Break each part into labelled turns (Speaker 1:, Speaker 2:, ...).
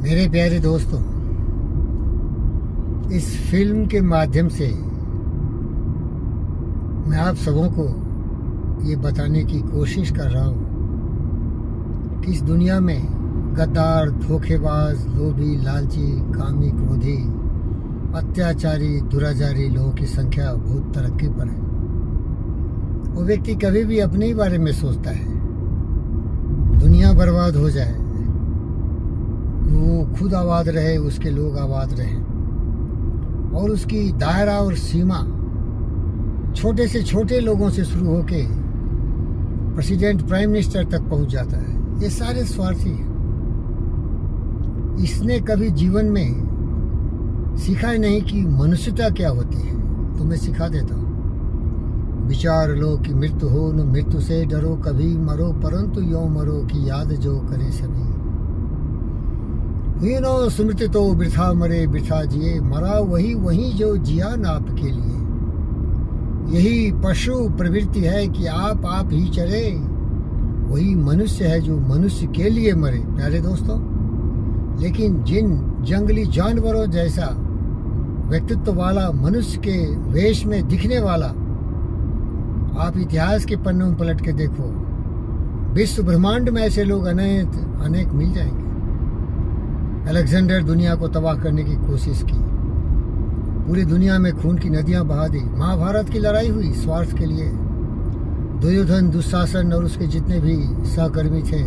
Speaker 1: मेरे प्यारे दोस्तों, इस फिल्म के माध्यम से मैं आप सबों को ये बताने की कोशिश कर रहा हूँ कि इस दुनिया में गद्दार, धोखेबाज, लोभी, लालची, कामी, क्रोधी, अत्याचारी, दुराचारी लोगों की संख्या बहुत तरक्की पर है। वो व्यक्ति कभी भी अपने ही बारे में सोचता है, दुनिया बर्बाद हो जाए, वो खुद आबाद रहे, उसके लोग आबाद रहें, और उसकी दायरा और सीमा छोटे से छोटे लोगों से शुरू होके प्रेसिडेंट, प्राइम मिनिस्टर तक पहुंच जाता है। ये सारे स्वार्थी हैं। इसने कभी जीवन में सीखा ही नहीं कि मनुष्यता क्या होती है। तो मैं सिखा देता हूँ। विचार लो कि मृत्यु हो, न मृत्यु से डरो, कभी मरो परंतु यो मरो की याद जो करे सभी। हुई नो स्मृति तो वृथा मरे वृथा जिए, मरा वही जो जिया न आपके लिए। यही पशु प्रवृत्ति है कि आप ही चले, वही मनुष्य है जो मनुष्य के लिए मरे। प्यारे दोस्तों, लेकिन जिन जंगली जानवरों जैसा व्यक्तित्व वाला, मनुष्य के वेश में दिखने वाला, आप इतिहास के पन्नों में पलट के देखो, विश्व ब्रह्मांड में ऐसे लोग अनेक मिल जाएंगे। अलेक्जेंडर दुनिया को तबाह करने की कोशिश की, पूरी दुनिया में खून की नदियां बहा दी। महाभारत की लड़ाई हुई स्वार्थ के लिए। दुर्योधन, दुशासन और उसके जितने भी सहकर्मी थे,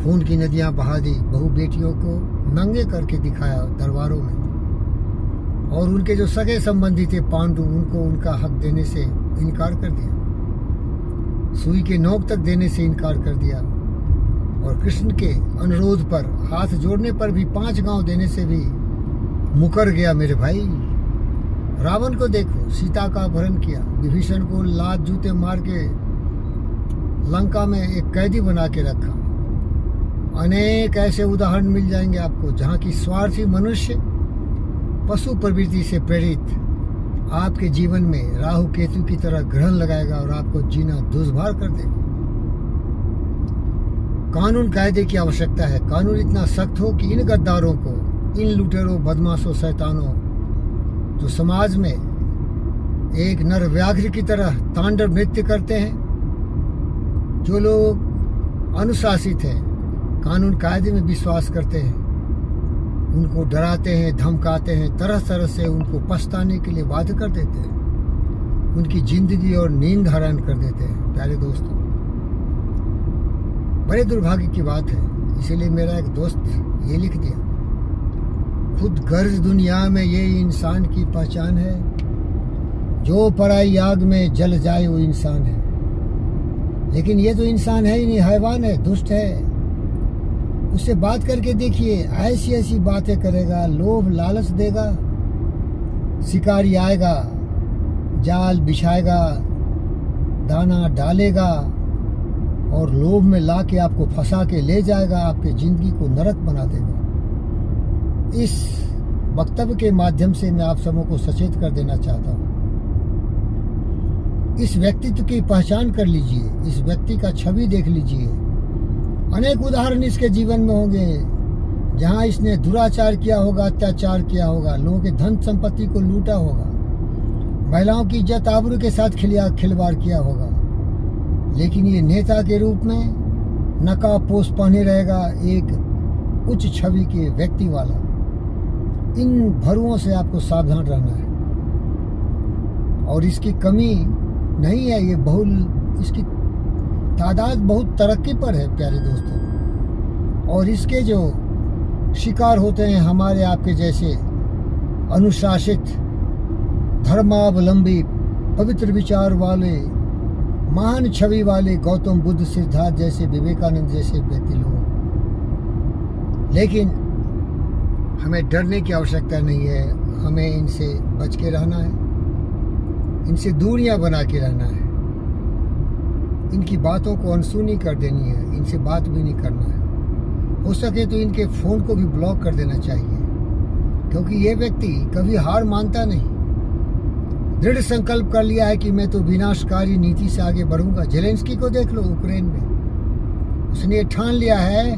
Speaker 1: खून की नदियां बहा दी। बहु बेटियों को नंगे करके दिखाया दरबारों में, और उनके जो सगे संबंधी थे पांडु, उनको उनका हक देने से इनकार कर दिया। सुई के नोक तक देने से इनकार कर दिया, और कृष्ण के अनुरोध पर, हाथ जोड़ने पर भी 5 गांव देने से भी मुकर गया। मेरे भाई, रावण को देखो, सीता का अपहरण किया, विभीषण को लात जूते मार के लंका में एक कैदी बना के रखा। अनेक ऐसे उदाहरण मिल जाएंगे आपको जहां की स्वार्थी मनुष्य पशु प्रवृत्ति से प्रेरित आपके जीवन में राहु केतु की तरह ग्रहण लगाएगा और आपको जीना दुश्वार कर देगा। कानून कायदे की आवश्यकता है। कानून इतना सख्त हो कि इन गद्दारों को, इन लुटेरों, बदमाशों, शैतानों जो समाज में एक नर व्याघ्र की तरह तांडव नृत्य करते हैं, जो लोग अनुशासित हैं, कानून कायदे में विश्वास करते हैं, उनको डराते हैं, धमकाते हैं, तरह तरह से उनको पछताने के लिए बाध्य कर देते हैं, उनकी जिंदगी और नींद हराम कर देते हैं। प्यारे दोस्तों, बड़े दुर्भाग्य की बात है। इसीलिए मेरा एक दोस्त ये लिख दिया, खुद गर्ज दुनिया में ये इंसान की पहचान है, जो पराई आग में जल जाए वो इंसान है। लेकिन ये तो इंसान है ही नहीं, हैवान है, दुष्ट है। उससे बात करके देखिए, ऐसी ऐसी बातें करेगा, लोभ लालच देगा, शिकारी आएगा, जाल बिछाएगा, दाना डालेगा, और लोभ में ला के आपको फंसा के ले जाएगा, आपके जिंदगी को नरक बना देगा। इस वक्तव्य के माध्यम से मैं आप सबों को सचेत कर देना चाहता हूँ। इस व्यक्तित्व की पहचान कर लीजिए, इस व्यक्ति का छवि देख लीजिए। अनेक उदाहरण इसके जीवन में होंगे जहाँ इसने दुराचार किया होगा, अत्याचार किया होगा, लोगों के धन संपत्ति को लूटा होगा, महिलाओं की इज्जत आबरू के साथ खिलवाड़ किया होगा। लेकिन ये नेता के रूप में नकाबपोश पहने रहेगा, एक उच्च छवि के व्यक्ति वाला। इन भरुओं से आपको सावधान रहना है। और इसकी कमी नहीं है, ये इसकी तादाद बहुत तरक्की पर है प्यारे दोस्तों। और इसके जो शिकार होते हैं हमारे आपके जैसे अनुशासित, धर्मावलंबी, पवित्र विचार वाले, महान छवि वाले गौतम बुद्ध, सिद्धार्थ जैसे, विवेकानंद जैसे व्यक्ति लोग। लेकिन हमें डरने की आवश्यकता नहीं है, हमें इनसे बच के रहना है, इनसे दूरियां बना के रहना है, इनकी बातों को अनसुनी कर देनी है, इनसे बात भी नहीं करना है। हो सके तो इनके फ़ोन को भी ब्लॉक कर देना चाहिए, क्योंकि ये व्यक्ति कभी हार मानता नहीं। दृढ़ संकल्प कर लिया है कि मैं तो विनाशकारी नीति से आगे बढ़ूंगा। जेलेंस्की को देख लो, यूक्रेन में उसने ठान लिया है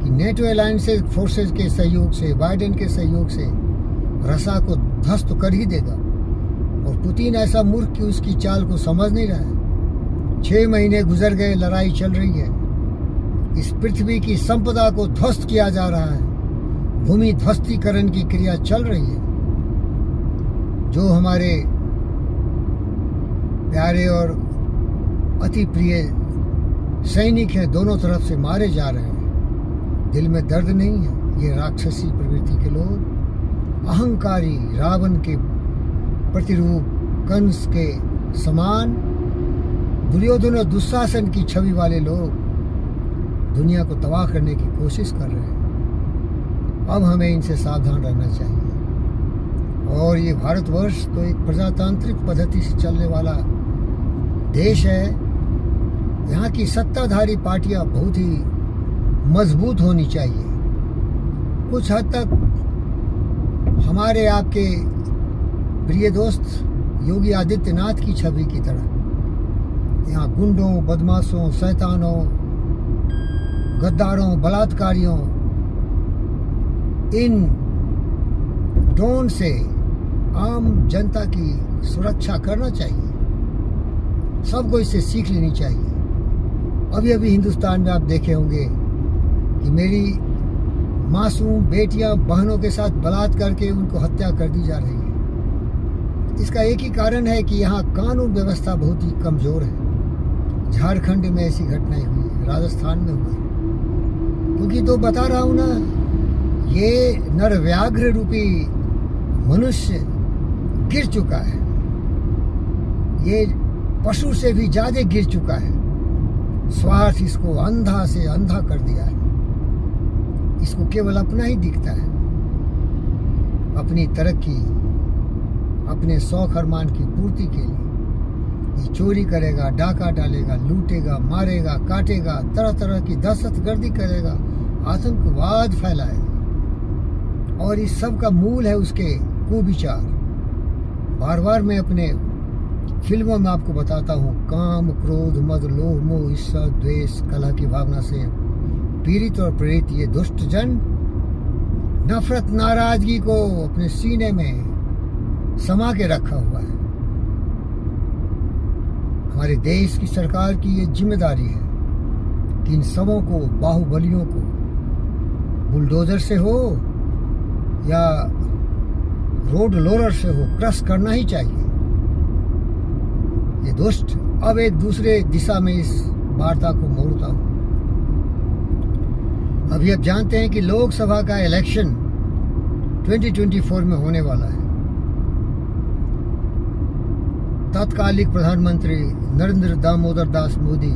Speaker 1: कि नेटो अलायंसेस फोर्सेस के सहयोग से, बाइडेन के सहयोग से रसा को ध्वस्त तो कर ही देगा। और पुतिन ऐसा मूर्ख कि उसकी चाल को समझ नहीं रहा है। 6 महीने गुजर गए, लड़ाई चल रही है, इस पृथ्वी की संपदा को ध्वस्त किया जा रहा है, भूमि ध्वस्तीकरण की क्रिया चल रही है। जो हमारे प्यारे और अति प्रिय सैनिक हैं दोनों तरफ से मारे जा रहे हैं, दिल में दर्द नहीं है। ये राक्षसी प्रवृत्ति के लोग, अहंकारी रावण के प्रतिरूप कंस के समान, दुर्योधन और दुशासन की छवि वाले लोग दुनिया को तबाह करने की कोशिश कर रहे हैं। अब हमें इनसे सावधान रहना चाहिए। और ये भारतवर्ष तो एक प्रजातांत्रिक पद्धति से चलने वाला देश है। यहाँ की सत्ताधारी पार्टियां बहुत ही मजबूत होनी चाहिए, कुछ हद तक हमारे आपके प्रिय दोस्त योगी आदित्यनाथ की छवि की तरह। यहाँ गुंडों, बदमाशों, शैतानों, गद्दारों, बलात्कारियों, इन ड्रोन से आम जनता की सुरक्षा करना चाहिए। सबको इससे सीख लेनी चाहिए। अभी हिंदुस्तान में आप देखे होंगे कि मेरी मासूम बेटियां बहनों के साथ बलात्कार करके उनको हत्या कर दी जा रही है। इसका एक ही कारण है कि यहाँ कानून व्यवस्था बहुत ही कमजोर है। झारखंड में ऐसी घटनाएं हुई है, राजस्थान में हुई है। क्योंकि तो बता रहा हूँ ना, ये नरव्याघ्र रूपी मनुष्य गिर चुका है। ये पशु से भी ज्यादा गिर चुका है। स्वार्थ इसको अंधा से अंधा कर दिया है। इसको केवल अपना ही दिखता है, अपनी तरक्की, अपने शौक अरमान की पूर्ति के लिए ये चोरी करेगा, डाका डालेगा, लूटेगा, मारेगा, काटेगा, तरह तरह की दहशतगर्दी करेगा, आतंकवाद फैलाएगा। और इस सब का मूल है उसके कुविचार। बार बार मैं अपने फिल्मों में आपको बताता हूँ, काम, क्रोध, मद, लोभ, मोह, ईर्ष्या, द्वेष, कलह की भावना से पीड़ित और प्रेरित ये दुष्ट जन नफरत, नाराजगी को अपने सीने में समा के रखा हुआ है। हमारे देश की सरकार की ये जिम्मेदारी है कि इन सबों को, बाहुबलियों को, बुलडोजर से हो या रोड लोलर से हो, क्रश करना ही चाहिए। ये दुष्ट अब एक दूसरे दिशा में इस वार्ता को मोड़ता हूं। अभी आप जानते हैं कि लोकसभा का इलेक्शन 2024 में होने वाला है। तत्कालिक प्रधानमंत्री नरेंद्र दामोदर दास मोदी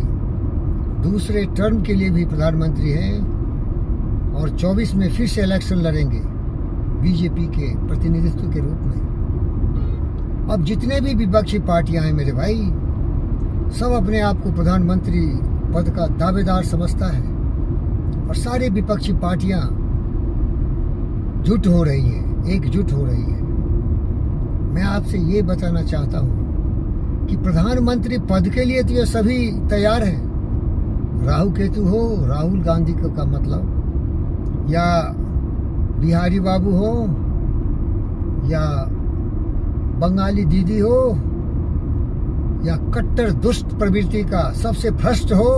Speaker 1: दूसरे टर्म के लिए भी प्रधानमंत्री हैं और 24 में फिर से इलेक्शन लड़ेंगे बीजेपी के प्रतिनिधित्व के रूप में। अब जितने भी विपक्षी पार्टियां हैं मेरे भाई, सब अपने आप को प्रधानमंत्री पद का दावेदार समझता है और सारे विपक्षी पार्टियां जुट हो रही हैं, एकजुट हो रही हैं। मैं आपसे ये बताना चाहता हूं कि प्रधानमंत्री पद के लिए तो ये सभी तैयार हैं। राहु केतु हो, राहुल गांधी का मतलब, या बिहारी बाबू हो, या बंगाली दीदी हो, या कट्टर दुष्ट प्रवृत्ति का सबसे भ्रष्ट हो,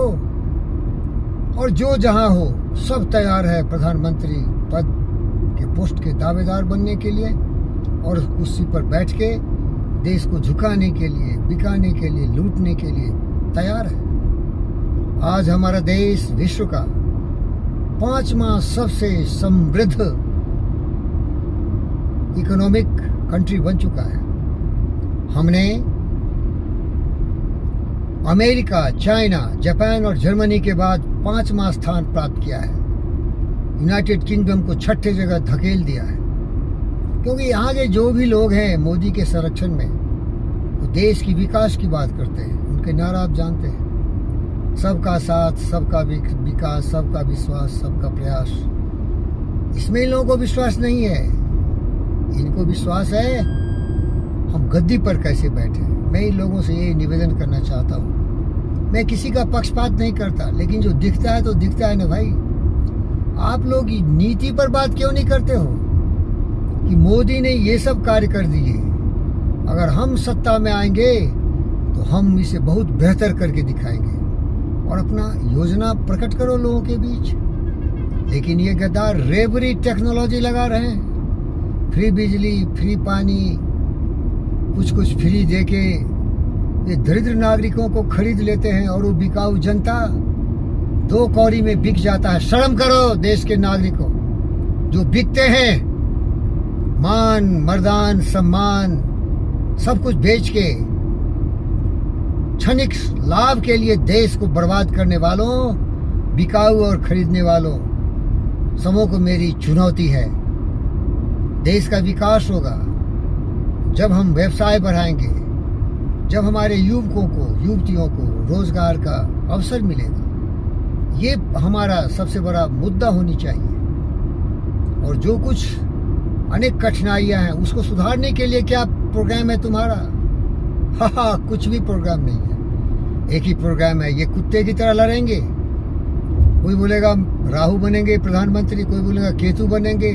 Speaker 1: और जो जहां हो, सब तैयार है प्रधानमंत्री पद के पोस्ट के दावेदार बनने के लिए और उस कुर्सी पर बैठ के देश को झुकाने के लिए, बिकाने के लिए, लूटने के लिए तैयार है। आज हमारा देश विश्व का 5वां सबसे समृद्ध इकोनॉमिक कंट्री बन चुका है। हमने अमेरिका, चाइना, जापान और जर्मनी के बाद 5वां स्थान प्राप्त किया है। यूनाइटेड किंगडम को 6ठे जगह धकेल दिया है। क्योंकि यहाँ के जो भी लोग हैं मोदी के संरक्षण में, वो देश की विकास की बात करते हैं। उनके नारा आप जानते हैं, सबका साथ, सबका विकास, सबका विश्वास, सबका प्रयास। इसमें इन लोगों को विश्वास नहीं है। इनको विश्वास है हम गद्दी पर कैसे बैठे। मैं इन लोगों से ये निवेदन करना चाहता हूँ, मैं किसी का पक्षपात नहीं करता, लेकिन जो दिखता है तो दिखता है ना भाई। आप लोग नीति पर बात क्यों नहीं करते हो कि मोदी ने ये सब कार्य कर दिए, अगर हम सत्ता में आएंगे तो हम इसे बहुत बेहतर करके दिखाएंगे, और अपना योजना प्रकट करो लोगों के बीच। लेकिन ये गद्दार रेबरी टेक्नोलॉजी लगा रहे हैं, फ्री बिजली, फ्री पानी, कुछ कुछ फ्री देके ये दरिद्र नागरिकों को खरीद लेते हैं, और वो बिकाऊ जनता 2 कौड़ी में बिक जाता है। शर्म करो देश के नागरिकों जो बिकते हैं, मान, मर्दान, सम्मान सब कुछ बेच के क्षणिक लाभ के लिए देश को बर्बाद करने वालों, बिकाऊ और खरीदने वालों, सबों को मेरी चुनौती है। देश का विकास होगा जब हम व्यवसाय बढ़ाएंगे, जब हमारे युवकों को, युवतियों को रोजगार का अवसर मिलेगा। ये हमारा सबसे बड़ा मुद्दा होनी चाहिए। और जो कुछ अनेक कठिनाइयां हैं उसको सुधारने के लिए क्या प्रोग्राम है तुम्हारा? हा, कुछ भी प्रोग्राम नहीं है। एक ही प्रोग्राम है, ये कुत्ते की तरह लड़ेंगे। कोई बोलेगा राहु बनेंगे प्रधानमंत्री, कोई बोलेगा केतु बनेंगे,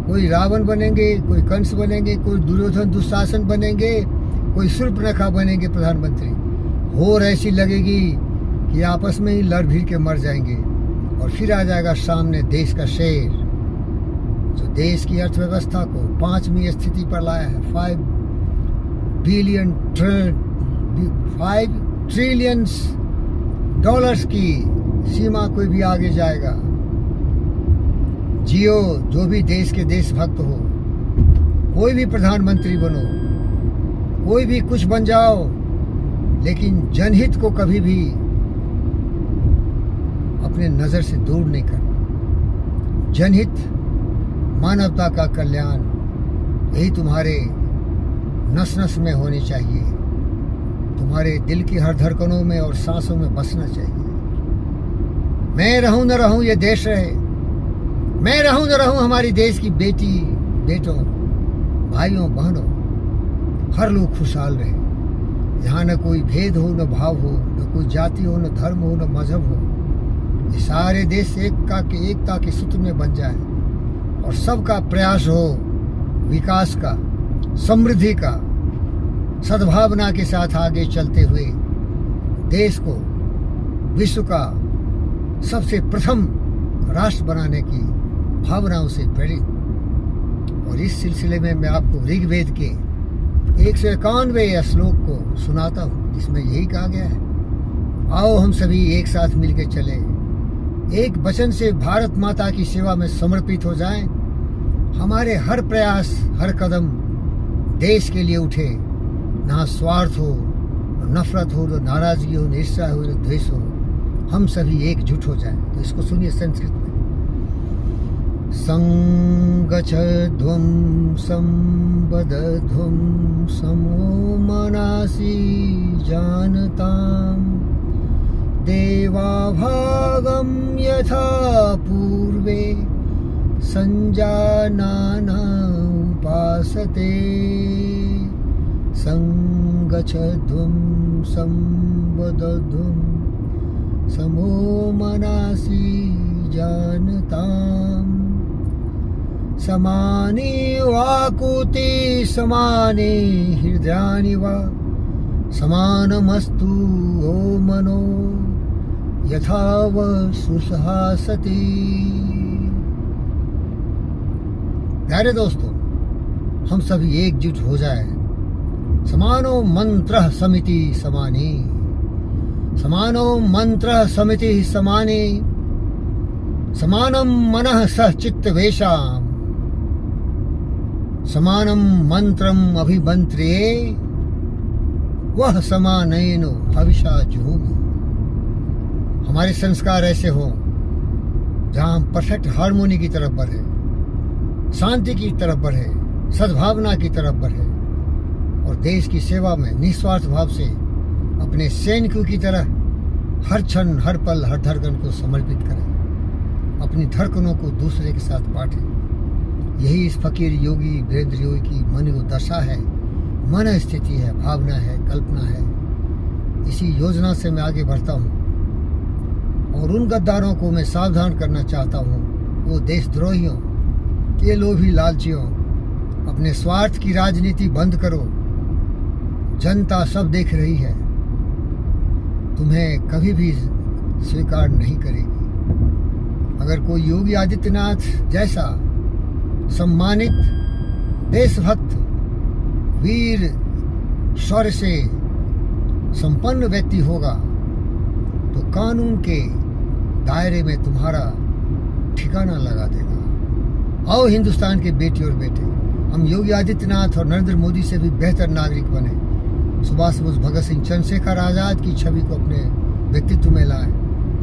Speaker 1: कोई रावण बनेंगे, कोई कंस बनेंगे, कोई दुर्योधन दुशासन बनेंगे, कोई शूर्पणखा बनेंगे प्रधानमंत्री। होर ऐसी लगेगी कि आपस में ही लड़ भिड़ के मर जाएंगे, और फिर आ जाएगा सामने देश का शेर, जो देश की अर्थव्यवस्था को 5वीं स्थिति पर लाया है। 5 ट्रिलियन डॉलर्स की सीमा कोई भी आगे जाएगा। जियो, जो भी देश के देशभक्त हो, कोई भी प्रधानमंत्री बनो, कोई भी कुछ बन जाओ, लेकिन जनहित को कभी भी अपने नजर से दूर नहीं करना। जनहित, मानवता का कल्याण, यही तुम्हारे नस नस में होनी चाहिए, तुम्हारे दिल की हर धड़कनों में और सांसों में बसना चाहिए। मैं रहूं न रहूं ये देश रहे, मैं रहूं न रहूं हमारी देश की बेटी बेटों, भाइयों बहनों, हर लोग खुशहाल रहे। यहाँ न कोई भेद हो, न भाव हो, न कोई जाति हो, न धर्म हो, न मजहब हो। ये सारे देश एकता के सूत्र में बन जाए, और सबका प्रयास हो विकास का, समृद्धि का, सद्भावना के साथ आगे चलते हुए देश को विश्व का सबसे प्रथम राष्ट्र बनाने की भावनाओं से प्रेरित। और इस सिलसिले में मैं आपको ऋग्वेद के 191वें श्लोक को सुनाता हूँ, जिसमें यही कहा गया है, आओ हम सभी एक साथ मिलकर चले, एक वचन से भारत माता की सेवा में समर्पित हो जाएं। हमारे हर प्रयास, हर कदम देश के लिए उठे, ना स्वार्थ हो, न नफरत हो, न नाराजगी हो, न ईर्ष्या हो, न द्वेष हो। हम सभी एकजुट हो जाएं। तो इसको सुनिए संस्कृत में। संगच्छध्वं संवदध्वं समो मनासि जानताम् देवाभागं यथा पूर्वे संजानाना उपासते संगच्छध्वं संवदध्वं समो मनासि जानताम् समाने वाकुते समाने हृदयानि वा समानमस्तु ओ मनो यथा वः सुसहासति। प्यारे दोस्तों, हम सभी एकजुट हो जाए। समानो मंत्रः समिति समाने, समानो मंत्रः समिति समाने, समानं मनः सह चित्तवेषाम्, समानं मंत्रम् अभिमन्त्र्ये वह समानयनो हविषा जुहोमि। हमारे संस्कार ऐसे हो जहाँ हम परफेक्ट हार्मोनी की तरफ बढ़े, शांति की तरफ बढ़े, सद्भावना की तरफ बढ़े, और देश की सेवा में निस्वार्थ भाव से अपने सैनिकों की तरह हर क्षण, हर पल, हर धड़कन को समर्पित करें, अपनी धड़कनों को दूसरे के साथ बांटें। यही इस फकीर योगी वीरेंद्र योगी की मन दशा है, मन स्थिति है, भावना है, कल्पना है। इसी योजना से मैं आगे बढ़ता हूँ, और उन गद्दारों को मैं सावधान करना चाहता हूँ, वो देशद्रोहियों, ये लोभी लालचियों, अपने स्वार्थ की राजनीति बंद करो। जनता सब देख रही है, तुम्हें कभी भी स्वीकार नहीं करेगी। अगर कोई योगी आदित्यनाथ जैसा सम्मानित, देशभक्त, वीर शौर्य से संपन्न व्यक्ति होगा तो कानून के दायरे में तुम्हारा ठिकाना लगा देगा। आओ हिंदुस्तान के बेटी और बेटे, हम योगी आदित्यनाथ और नरेंद्र मोदी से भी बेहतर नागरिक बने। सुभाष बोस, भगत सिंह, चंद्रशेखर आजाद की छवि को अपने व्यक्तित्व में लाएं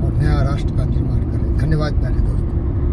Speaker 1: और नया राष्ट्र का निर्माण करें। धन्यवाद प्यारे दोस्तों।